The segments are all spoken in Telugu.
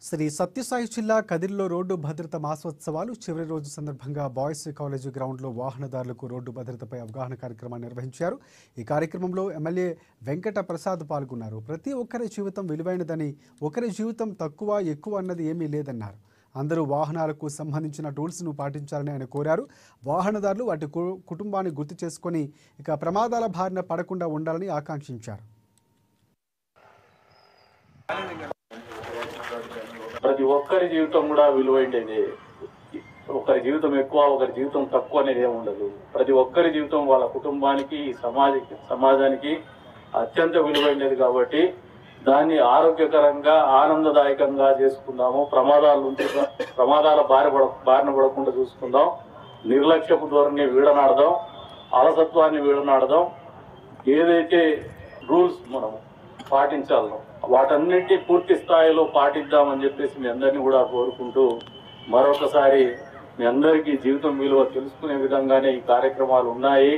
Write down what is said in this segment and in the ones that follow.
శ్రీ సత్యసాయి జిల్లా కదిరిలో రోడ్డు భద్రత మాసోత్సవాలు చివరి రోజు సందర్భంగా బాయ్స్ కాలేజీ గ్రౌండ్లో వాహనదారులకు రోడ్డు భద్రతపై అవగాహన కార్యక్రమాన్ని నిర్వహించారు. ఈ కార్యక్రమంలో ఎమ్మెల్యే వెంకట ప్రసాద్ పాల్గొన్నారు. ప్రతి ఒక్కరి జీవితం విలువైనదని, ఒకరి జీవితం తక్కువ ఎక్కువ అన్నది ఏమీ లేదన్నారు. అందరూ వాహనాలకు సంబంధించిన రూల్స్ను పాటించాలని ఆయన కోరారు. వాహనదారులు వాటి కుటుంబాన్ని గుర్తు చేసుకొని ఇక ప్రమాదాల బారిన పడకుండా ఉండాలని ఆకాంక్షించారు. ప్రతి ఒక్కరి జీవితం కూడా విలువైనది. ఒకరి జీవితం ఎక్కువ, ఒకరి జీవితం తక్కువ అనేది ఏమి ఉండదు. ప్రతి ఒక్కరి జీవితం వాళ్ళ కుటుంబానికి, సమాజానికి అత్యంత విలువైనది. కాబట్టి దాన్ని ఆరోగ్యకరంగా, ఆనందదాయకంగా చేసుకుందాము. ప్రమాదాల బారిన పడకుండా చూసుకుందాం. నిర్లక్ష్యపు ధోరణి వీడనాడదాం, అలసత్వాన్ని వీడనాడదాం. ఏదైతే రూల్స్ మనం పాటించాలనో వాటన్నిటి పూర్తి స్థాయిలో పాటిద్దామని చెప్పేసి మీ అందరినీ కూడా కోరుకుంటూ, మరొకసారి మీ అందరికీ జీవితం విలువ తెలుసుకునే విధంగానే ఈ కార్యక్రమాలు ఉన్నాయి.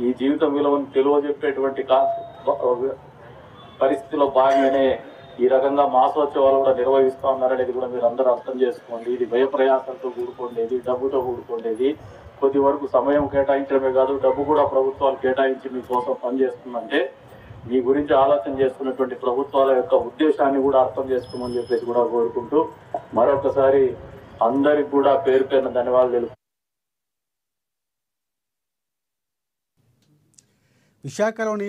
ఈ జీవితం విలువను తెలియజెప్పేటువంటి పరిస్థితిలో భాగంగానే ఈ రకంగా మాసోత్సవాలు కూడా నిర్వహిస్తా ఉన్నారనేది కూడా మీరు అందరూ అర్థం చేసుకోండి. ఇది భయప్రయాసంతో కూడుకోండేది, డబ్బుతో కూడుకోండేది. కొద్ది వరకు సమయం కేటాయించడమే కాదు, డబ్బు కూడా ప్రభుత్వాలు కేటాయించి మీకోసం పనిచేస్తుందంటే మీ గురించి ఆలోచన చేసుకున్నటువంటి ప్రభుత్వాల యొక్క ఉద్దేశాన్ని కూడా అర్థం చేసుకోమని చెప్పేసి కూడా కోరుకుంటూ, మరొకసారి అందరికి కూడా పేరు పేరున ధన్యవాదాలు తెలుపు. విశాఖలోని